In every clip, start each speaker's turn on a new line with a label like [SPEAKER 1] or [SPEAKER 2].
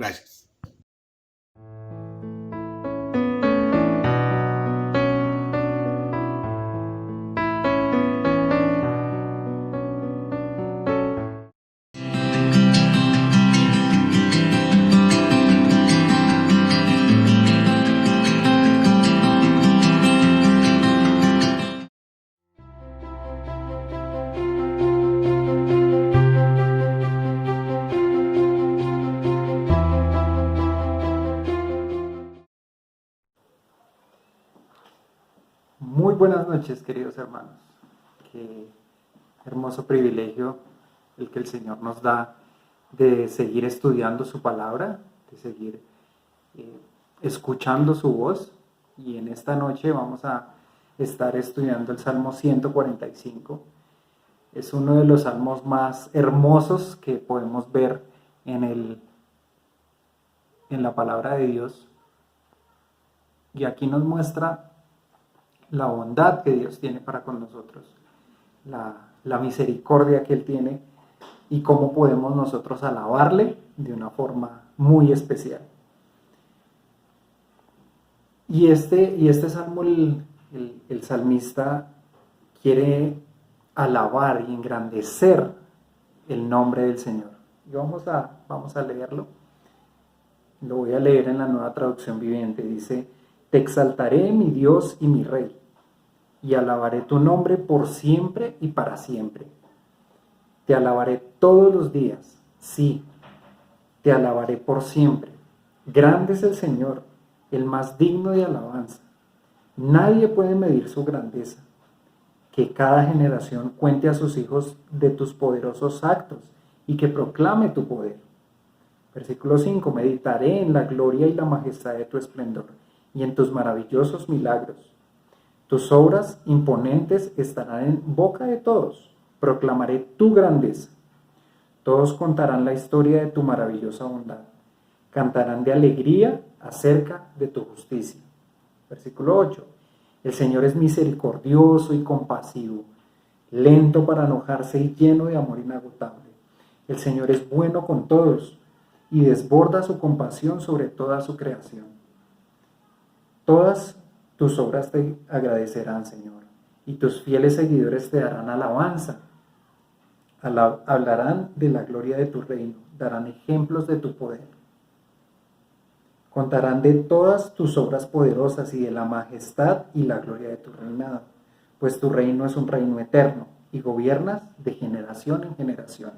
[SPEAKER 1] Gracias.
[SPEAKER 2] Muy buenas noches, queridos hermanos. Qué hermoso privilegio el que el Señor nos da de seguir estudiando su palabra, de seguir escuchando su voz. Y en esta noche vamos a estar estudiando el Salmo 145. Es uno de los salmos más hermosos que podemos ver en la palabra de Dios. Y aquí nos muestra la bondad que Dios tiene para con nosotros, la misericordia que Él tiene y cómo podemos nosotros alabarle de una forma muy especial. Y este salmo, el salmista quiere alabar y engrandecer el nombre del Señor. Y vamos a leerlo. Lo voy a leer en la Nueva Traducción Viviente. Dice: Te exaltaré, mi Dios y mi Rey, y alabaré tu nombre por siempre y para siempre. Te alabaré todos los días, sí, te alabaré por siempre. Grande es el Señor, el más digno de alabanza. Nadie puede medir su grandeza. Que cada generación cuente a sus hijos de tus poderosos actos y que proclame tu poder. Versículo 5: Meditaré en la gloria y la majestad de tu esplendor y en tus maravillosos milagros. Tus obras imponentes estarán en boca de todos. Proclamaré tu grandeza. Todos contarán la historia de tu maravillosa bondad. Cantarán de alegría acerca de tu justicia. Versículo 8. El Señor es misericordioso y compasivo, lento para enojarse y lleno de amor inagotable. El Señor es bueno con todos y desborda su compasión sobre toda su creación. Todas tus obras te agradecerán, Señor, y tus fieles seguidores te darán alabanza. Hablarán de la gloria de tu reino, darán ejemplos de tu poder. Contarán de todas tus obras poderosas y de la majestad y la gloria de tu reinado, pues tu reino es un reino eterno y gobiernas de generación en generación.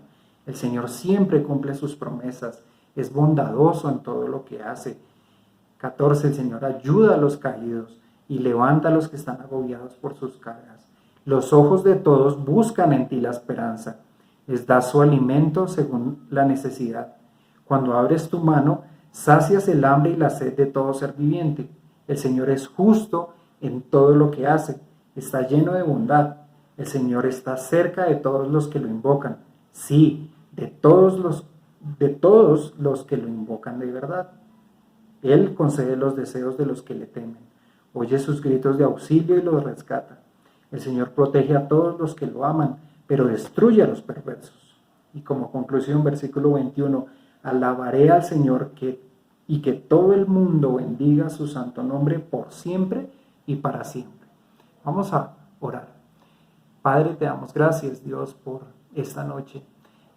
[SPEAKER 2] El Señor siempre cumple sus promesas, es bondadoso en todo lo que hace. 14. El Señor ayuda a los caídos y levanta a los que están agobiados por sus cargas. Los ojos de todos buscan en ti la esperanza. Les das su alimento según la necesidad. Cuando abres tu mano, sacias el hambre y la sed de todo ser viviente. El Señor es justo en todo lo que hace. Está lleno de bondad. El Señor está cerca de todos los que lo invocan. Sí, de todos los que lo invocan de verdad. Él concede los deseos de los que le temen. Oye sus gritos de auxilio y los rescata. El Señor protege a todos los que lo aman, pero destruye a los perversos. Y como conclusión, versículo 21, alabaré al Señor y que todo el mundo bendiga su santo nombre por siempre y para siempre. Vamos a orar. Padre, te damos gracias, Dios, por esta noche.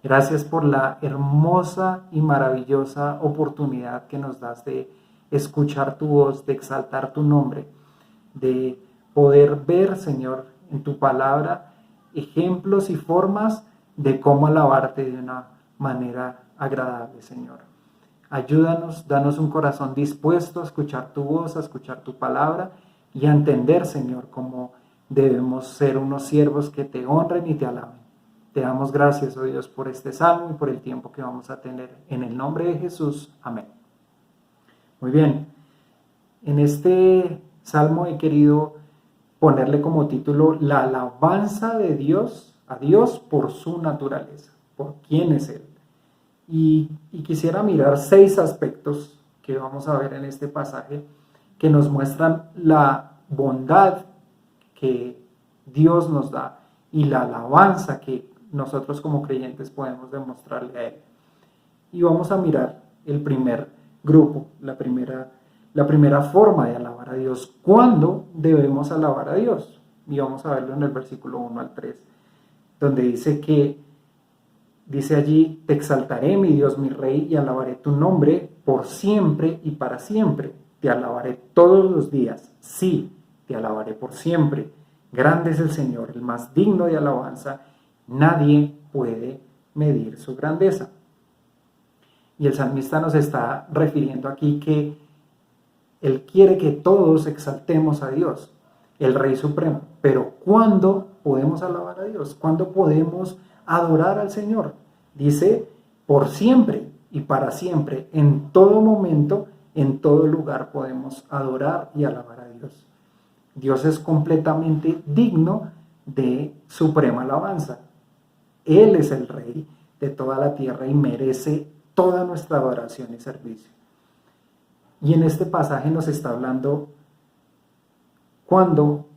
[SPEAKER 2] Gracias por la hermosa y maravillosa oportunidad que nos das de escuchar tu voz, de exaltar tu nombre, de poder ver, Señor, en tu palabra ejemplos y formas de cómo alabarte de una manera agradable, Señor. Ayúdanos, danos un corazón dispuesto a escuchar tu voz, a escuchar tu palabra y a entender, Señor, cómo debemos ser unos siervos que te honren y te alaben. Te damos gracias, oh Dios, por este salmo y por el tiempo que vamos a tener. En el nombre de Jesús, amén. Muy bien, en este salmo he querido ponerle como título la alabanza de Dios a Dios por su naturaleza, por quién es Él. Y quisiera mirar 6 aspectos que vamos a ver en este pasaje que nos muestran la bondad que Dios nos da y la alabanza que nosotros como creyentes podemos demostrarle a Él. Y vamos a mirar el primer grupo, la primera forma de alabar a Dios. ¿Cuándo debemos alabar a Dios? Y vamos a verlo en el versículo 1 al 3, donde dice allí: te exaltaré, mi Dios, mi Rey, y alabaré tu nombre por siempre y para siempre. Te alabaré todos los días, sí, te alabaré por siempre. Grande es el Señor, el más digno de alabanza, nadie puede medir su grandeza. Y el salmista nos está refiriendo aquí que Él quiere que todos exaltemos a Dios, el Rey Supremo. Pero ¿cuándo podemos alabar a Dios? ¿Cuándo podemos adorar al Señor? Dice, por siempre y para siempre, en todo momento, en todo lugar podemos adorar y alabar a Dios. Dios es completamente digno de suprema alabanza. Él es el Rey de toda la tierra y merece toda nuestra adoración y servicio. Y en este pasaje nos está hablando, cuando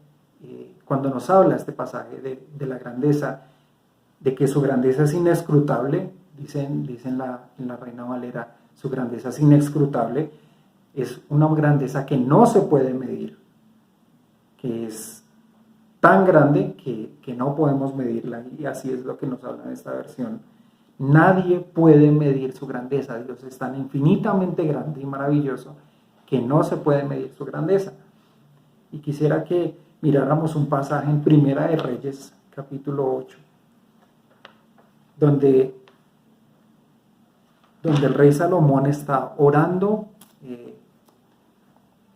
[SPEAKER 2] nos habla este pasaje de la grandeza, de que su grandeza es inescrutable, dicen en la Reina Valera, su grandeza es inescrutable, es una grandeza que no se puede medir, que es tan grande que no podemos medirla, y así es lo que nos habla en esta versión. Nadie puede medir su grandeza. Dios es tan infinitamente grande y maravilloso que no se puede medir su grandeza. Y quisiera que miráramos un pasaje en Primera de Reyes, capítulo 8, donde el rey Salomón está orando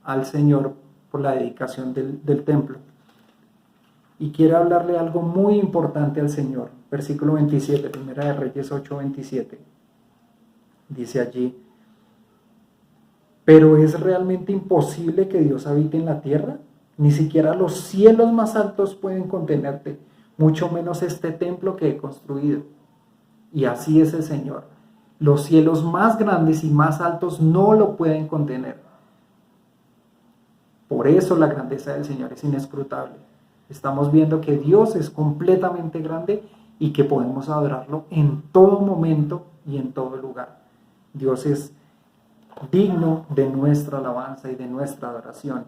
[SPEAKER 2] al Señor por la dedicación del templo. Y quiere hablarle algo muy importante al Señor. Versículo 27, Primera de Reyes 8, 27. Dice allí: ¿pero es realmente imposible que Dios habite en la tierra? Ni siquiera los cielos más altos pueden contenerte, mucho menos este templo que he construido. Y así es el Señor. Los cielos más grandes y más altos no lo pueden contener. Por eso la grandeza del Señor es inescrutable. Estamos viendo que Dios es completamente grande y que podemos adorarlo en todo momento y en todo lugar. Dios es digno de nuestra alabanza y de nuestra adoración.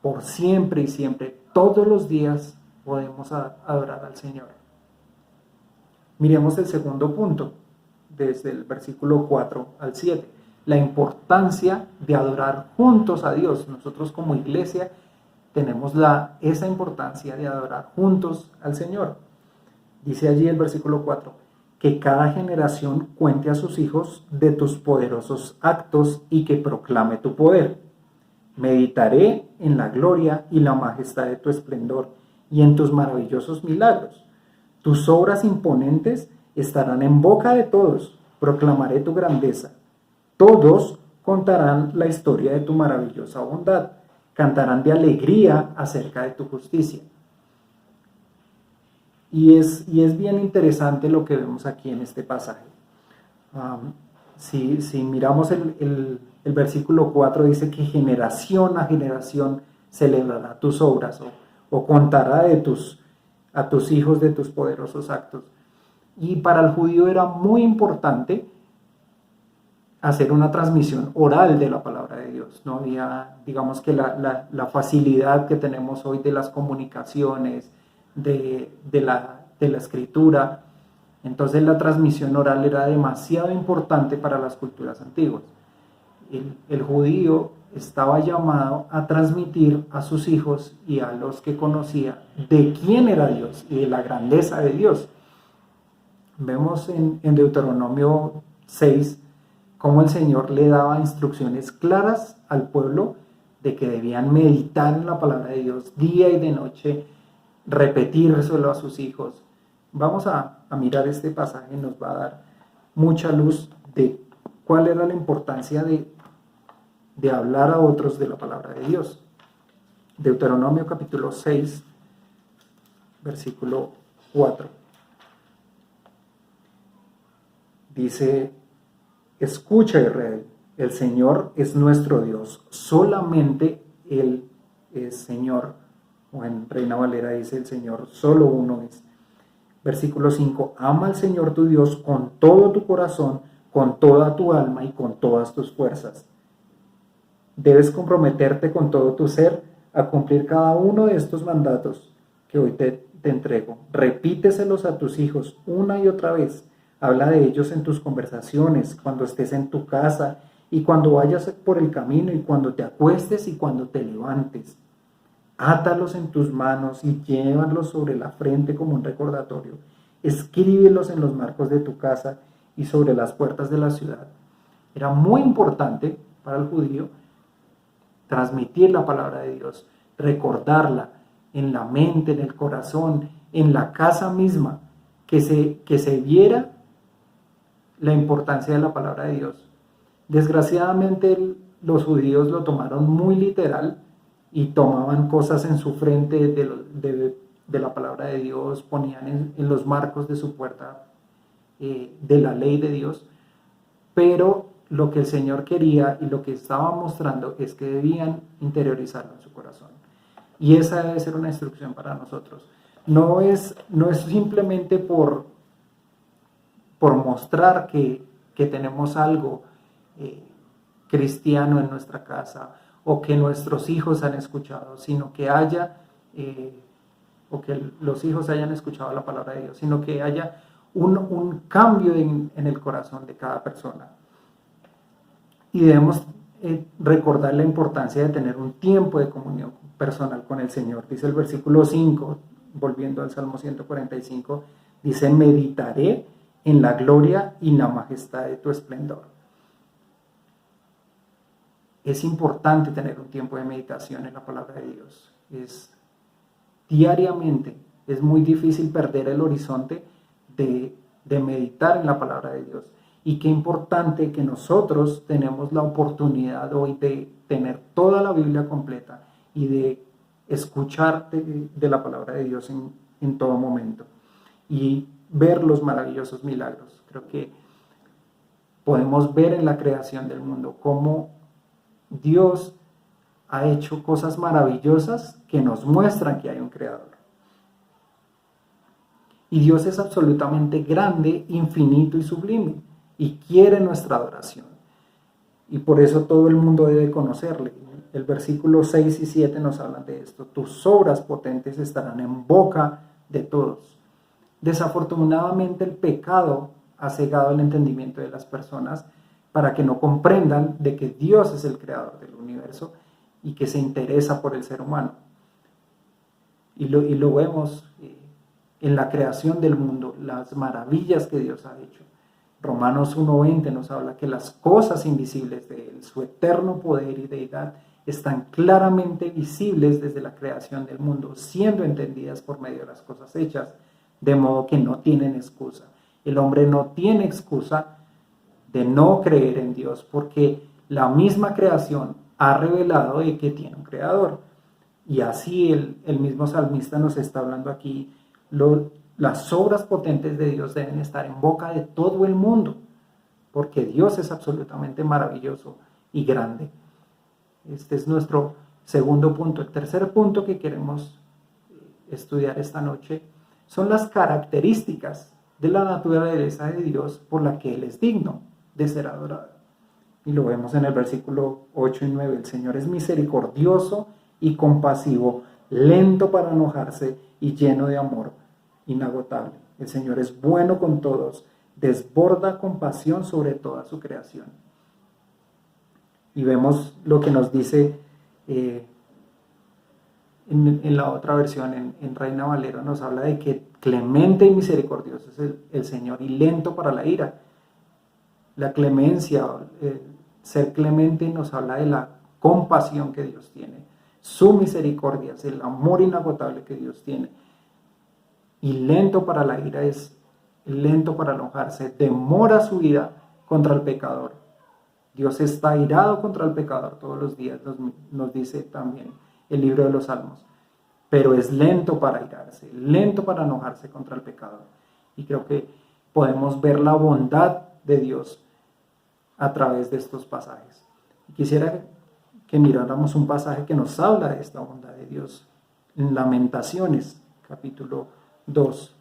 [SPEAKER 2] Por siempre y siempre, todos los días podemos adorar al Señor. Miremos el segundo punto, desde el versículo 4 al 7. La importancia de adorar juntos a Dios. Nosotros como iglesia tenemos esa importancia de adorar juntos al Señor. Dice allí el versículo 4, que cada generación cuente a sus hijos de tus poderosos actos y que proclame tu poder. Meditaré en la gloria y la majestad de tu esplendor y en tus maravillosos milagros. Tus obras imponentes estarán en boca de todos. Proclamaré tu grandeza. Todos contarán la historia de tu maravillosa bondad. Cantarán de alegría acerca de tu justicia. Y es bien interesante lo que vemos aquí en este pasaje. Si miramos el versículo 4, dice que generación a generación celebrará tus obras o contará a tus hijos de tus poderosos actos. Y para el judío era muy importante hacer una transmisión oral de la palabra de Dios. No había, digamos que la facilidad que tenemos hoy de las comunicaciones, de la escritura. Entonces la transmisión oral era demasiado importante para las culturas antiguas. El judío estaba llamado a transmitir a sus hijos y a los que conocía de quién era Dios y de la grandeza de Dios. Vemos en Deuteronomio 6 cómo el Señor le daba instrucciones claras al pueblo de que debían meditar en la palabra de Dios día y de noche, repetírselo a sus hijos. Vamos a mirar este pasaje, nos va a dar mucha luz de cuál era la importancia de hablar a otros de la palabra de Dios. Deuteronomio capítulo 6, versículo 4. Dice: escucha, Israel, el Señor es nuestro Dios, solamente Él es Señor. O en Reina Valera dice: el Señor solo uno es. Versículo 5, ama al Señor tu Dios con todo tu corazón, con toda tu alma y con todas tus fuerzas. Debes comprometerte con todo tu ser a cumplir cada uno de estos mandatos que hoy te entrego. Repíteselos a tus hijos una y otra vez. Habla de ellos en tus conversaciones, cuando estés en tu casa y cuando vayas por el camino y cuando te acuestes y cuando te levantes. Átalos en tus manos y llévalos sobre la frente como un recordatorio. Escríbelos en los marcos de tu casa y sobre las puertas de la ciudad. Era muy importante para el judío transmitir la palabra de Dios, recordarla en la mente, en el corazón, en la casa misma, que se viera la importancia de la palabra de Dios. Desgraciadamente los judíos lo tomaron muy literal y tomaban cosas en su frente de la palabra de Dios, ponían en los marcos de su puerta de la ley de Dios, pero lo que el Señor quería y lo que estaba mostrando es que debían interiorizarlo en su corazón. Y esa debe ser una instrucción para nosotros. No es simplemente por mostrar que tenemos algo cristiano en nuestra casa o que nuestros hijos han escuchado, sino que o que los hijos hayan escuchado la palabra de Dios, sino que haya un cambio en el corazón de cada persona. Y debemos recordar la importancia de tener un tiempo de comunión personal con el Señor. Dice el versículo 5, volviendo al Salmo 145, dice: meditaré en la gloria y la majestad de tu esplendor. Es importante tener un tiempo de meditación en la palabra de Dios. Diariamente es muy difícil perder el horizonte de meditar en la palabra de Dios. Y qué importante que nosotros tenemos la oportunidad hoy de tener toda la Biblia completa y de escuchar de la palabra de Dios en todo momento y ver los maravillosos milagros. Creo que podemos ver en la creación del mundo cómo Dios ha hecho cosas maravillosas que nos muestran que hay un creador. Y Dios es absolutamente grande, infinito y sublime, y quiere nuestra adoración. Y por eso todo el mundo debe conocerle. El versículo 6 y 7 nos hablan de esto. Tus obras potentes estarán en boca de todos. Desafortunadamente el pecado ha cegado el entendimiento de las personas para que no comprendan de que Dios es el creador del universo y que se interesa por el ser humano. Y lo vemos en la creación del mundo, las maravillas que Dios ha hecho. Romanos 1:20 nos habla que las cosas invisibles de Él, su eterno poder y deidad, están claramente visibles desde la creación del mundo, siendo entendidas por medio de las cosas hechas, de modo que no tienen excusa. El hombre no tiene excusa de no creer en Dios, porque la misma creación ha revelado de que tiene un creador. Y así el mismo salmista nos está hablando aquí, las obras potentes de Dios deben estar en boca de todo el mundo, porque Dios es absolutamente maravilloso y grande. Este es nuestro segundo punto. El tercer punto que queremos estudiar esta noche son las características de la naturaleza de Dios por la que Él es digno de ser adorado. Y lo vemos en el versículo 8 y 9. El Señor es misericordioso y compasivo, lento para enojarse y lleno de amor inagotable. El Señor es bueno con todos, desborda compasión sobre toda su creación. Y vemos lo que nos dice en la otra versión, en Reina Valera, nos habla de que clemente y misericordioso es el Señor y lento para la ira. La clemencia, ser clemente, nos habla de la compasión que Dios tiene. Su misericordia es el amor inagotable que Dios tiene. Y lento para la ira es lento para enojarse, demora su ira contra el pecador. Dios está irado contra el pecador todos los días, nos dice también el libro de los Salmos. Pero es lento para irarse, lento para enojarse contra el pecador. Y creo que podemos ver la bondad de Dios a través de estos pasajes. Quisiera que miráramos un pasaje que nos habla de esta bondad de Dios en Lamentaciones, capítulo 2.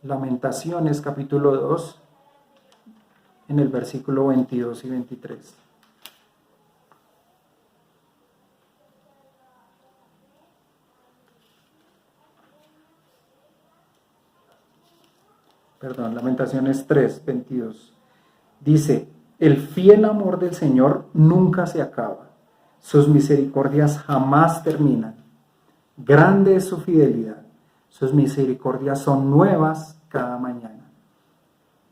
[SPEAKER 2] Lamentaciones capítulo 2, en el versículo 22 y 23. Perdón, Lamentaciones 3, 22. Dice, el fiel amor del Señor nunca se acaba, sus misericordias jamás terminan. Grande es su fidelidad, sus misericordias son nuevas cada mañana.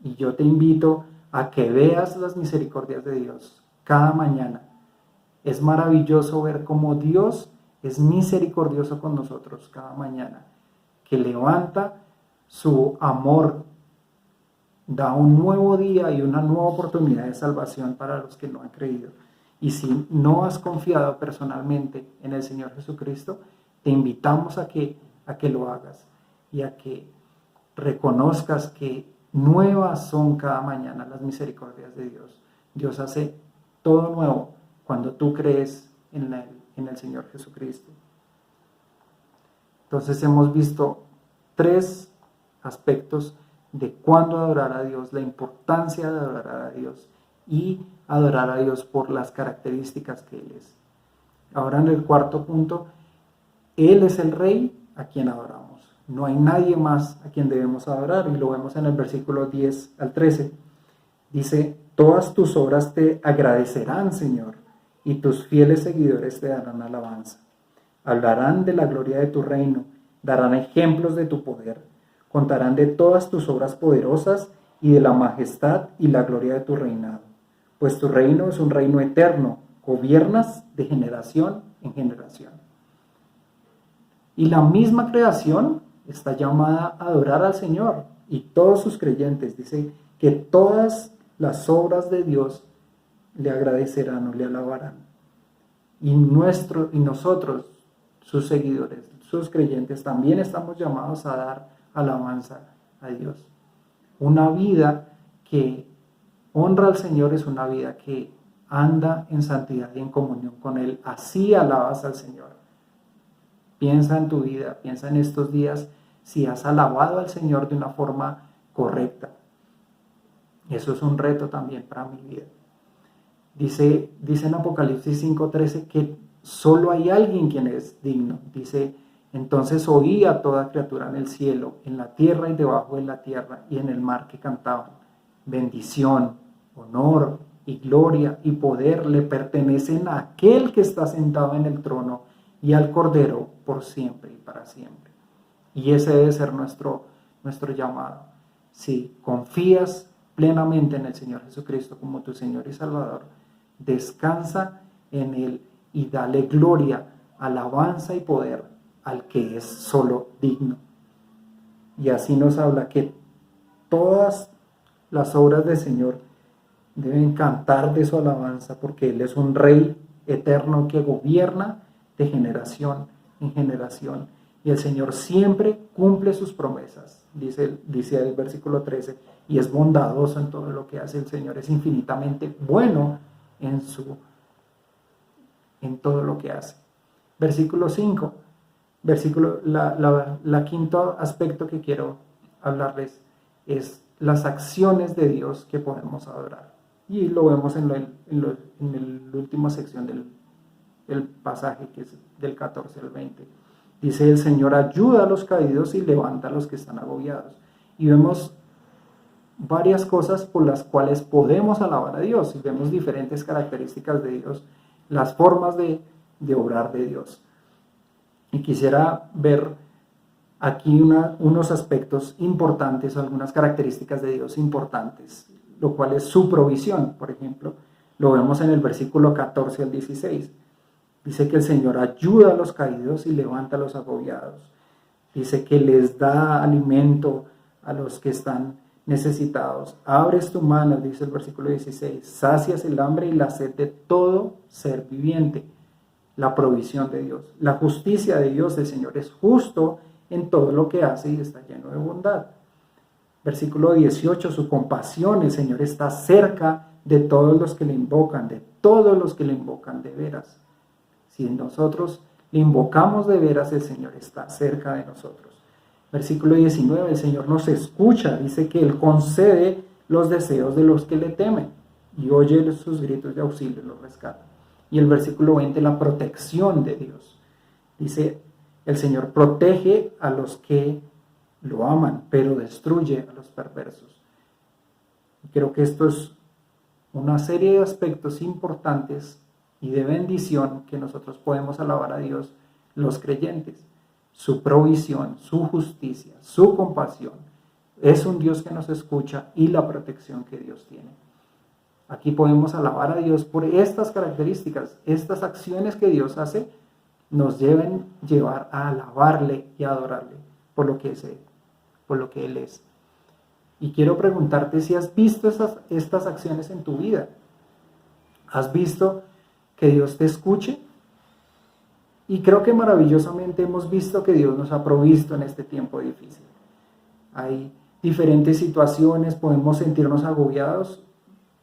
[SPEAKER 2] Y yo te invito a que veas las misericordias de Dios cada mañana. Es maravilloso ver cómo Dios es misericordioso con nosotros cada mañana, que levanta su amor, da un nuevo día y una nueva oportunidad de salvación para los que no han creído. Y si no has confiado personalmente en el Señor Jesucristo, te invitamos a que lo hagas y a que reconozcas que nuevas son cada mañana las misericordias de Dios. Dios hace todo nuevo cuando tú crees en el Señor Jesucristo. Entonces hemos visto 3 aspectos de cuándo adorar a Dios, la importancia de adorar a Dios y adorar a Dios por las características que Él es. Ahora en el 4 punto, Él es el Rey a quien adoramos. No hay nadie más a quien debemos adorar, y lo vemos en el versículo 10 al 13. Dice, todas tus obras te agradecerán, Señor, y tus fieles seguidores te darán alabanza. Hablarán de la gloria de tu reino, darán ejemplos de tu poder, contarán de todas tus obras poderosas y de la majestad y la gloria de tu reinado. Pues tu reino es un reino eterno, gobiernas de generación en generación. Y la misma creación está llamada a adorar al Señor, y todos sus creyentes, dice que todas las obras de Dios le agradecerán o le alabarán. Y nosotros, sus seguidores, sus creyentes, también estamos llamados a dar alabanza a Dios. Una vida que honra al Señor es una vida que anda en santidad y en comunión con Él. Así alabas al Señor. Piensa en tu vida, piensa en estos días si has alabado al Señor de una forma correcta. Eso es un reto también para mi vida. Dice en Apocalipsis 5:13 que solo hay alguien quien es digno. Dice, entonces oí a toda criatura en el cielo, en la tierra y debajo de la tierra y en el mar que cantaban: bendición, honor y gloria y poder le pertenecen a aquel que está sentado en el trono y al Cordero por siempre y para siempre. Y ese debe ser nuestro llamado. Si confías plenamente en el Señor Jesucristo como tu Señor y Salvador, descansa en Él y dale gloria, alabanza y poder al que es solo digno. Y así nos habla que todas las obras del Señor deben cantar de su alabanza, porque Él es un Rey eterno que gobierna de generación en generación. Y el Señor siempre cumple sus promesas, dice el versículo 13, y es bondadoso en todo lo que hace. El Señor es infinitamente bueno en todo lo que hace. Versículo 5, la quinto aspecto que quiero hablarles es las acciones de Dios que podemos adorar. Y lo vemos en la última sección del pasaje, que es del 14 al 20. Dice, el Señor ayuda a los caídos y levanta a los que están agobiados. Y vemos varias cosas por las cuales podemos alabar a Dios, y vemos diferentes características de Dios, las formas de obrar de Dios. Y quisiera ver aquí unos aspectos importantes, algunas características de Dios importantes, lo cual es su provisión. Por ejemplo, lo vemos en el versículo 14 al 16. Dice que el Señor ayuda a los caídos y levanta a los agobiados. Dice que les da alimento a los que están necesitados. Abres tu mano, dice el versículo 16, sacias el hambre y la sed de todo ser viviente. La provisión de Dios. La justicia de Dios, el Señor es justo en todo lo que hace y está lleno de bondad. Versículo 18, su compasión, el Señor está cerca de todos los que le invocan, de todos los que le invocan de veras. Si nosotros le invocamos de veras, el Señor está cerca de nosotros. Versículo 19, el Señor nos escucha, dice que Él concede los deseos de los que le temen y oye sus gritos de auxilio, los rescata. Y el versículo 20, la protección de Dios. Dice, el Señor protege a los que lo aman, pero destruye a los perversos. Y creo que esto es una serie de aspectos importantes y de bendición que nosotros podemos alabar a Dios, los creyentes. Su provisión, su justicia, su compasión. Es un Dios que nos escucha y la protección que Dios tiene. Aquí podemos alabar a Dios por estas características, estas acciones que Dios hace nos deben llevar a alabarle y a adorarle por lo que Él es. Y quiero preguntarte si has visto estas acciones en tu vida. ¿Has visto que Dios te escuche? Y creo que maravillosamente hemos visto que Dios nos ha provisto en este tiempo difícil. Hay diferentes situaciones, podemos sentirnos agobiados,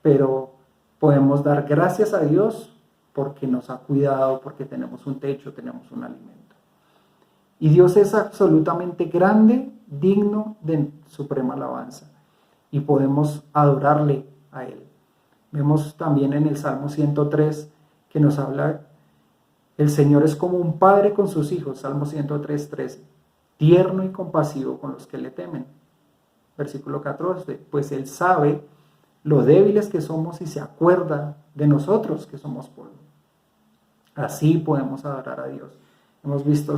[SPEAKER 2] pero podemos dar gracias a Dios porque nos ha cuidado, porque tenemos un techo, tenemos un alimento. Y Dios es absolutamente grande, digno de suprema alabanza. Y podemos adorarle a Él. Vemos también en el Salmo 103 que nos habla, el Señor es como un padre con sus hijos, Salmo 103, 13, tierno y compasivo con los que le temen. Versículo 14, pues Él sabe lo débiles que somos y se acuerda de nosotros que somos polvo. Así podemos adorar a Dios. Hemos visto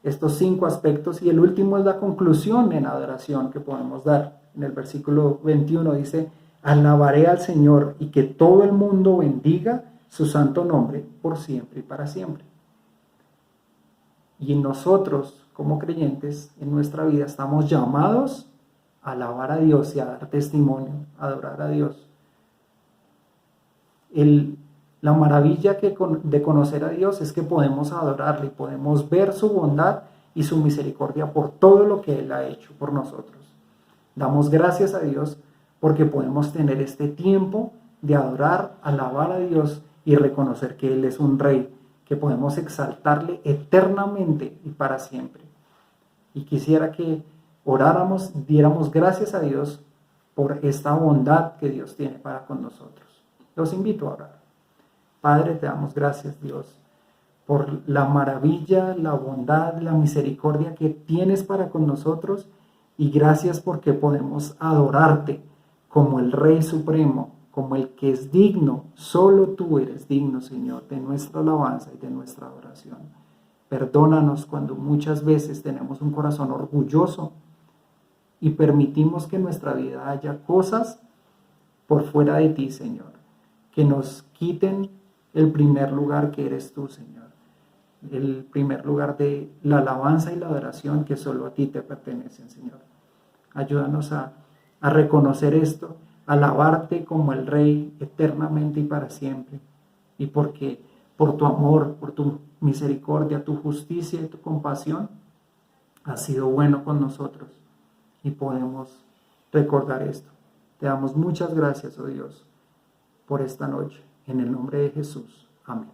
[SPEAKER 2] estos 5 aspectos y el último es la conclusión en adoración que podemos dar. En el versículo 21 dice, alabaré al Señor y que todo el mundo bendiga su santo nombre por siempre y para siempre. Y nosotros, como creyentes, en nuestra vida estamos llamados a alabar a Dios y a dar testimonio, a adorar a Dios. La maravilla de conocer a Dios es que podemos adorarle y podemos ver su bondad y su misericordia por todo lo que Él ha hecho por nosotros. Damos gracias a Dios porque podemos tener este tiempo de adorar, alabar a Dios y reconocer que Él es un Rey, que podemos exaltarle eternamente y para siempre. Y quisiera que oráramos, diéramos gracias a Dios por esta bondad que Dios tiene para con nosotros. Los invito a orar. Padre, te damos gracias, Dios, por la maravilla, la bondad, la misericordia que tienes para con nosotros y gracias porque podemos adorarte como el Rey Supremo, como el que es digno. Solo tú eres digno, Señor, de nuestra alabanza y de nuestra adoración. Perdónanos cuando muchas veces tenemos un corazón orgulloso y permitimos que en nuestra vida haya cosas por fuera de ti, Señor, que nos quiten el primer lugar que eres tú, Señor. El primer lugar de la alabanza y la adoración que solo a ti te pertenecen, Señor. Ayúdanos a reconocer esto, a alabarte como el Rey eternamente y para siempre. Y porque por tu amor, por tu misericordia, tu justicia y tu compasión, has sido bueno con nosotros. Y podemos recordar esto. Te damos muchas gracias, oh Dios, por esta noche. En el nombre de Jesús. Amén.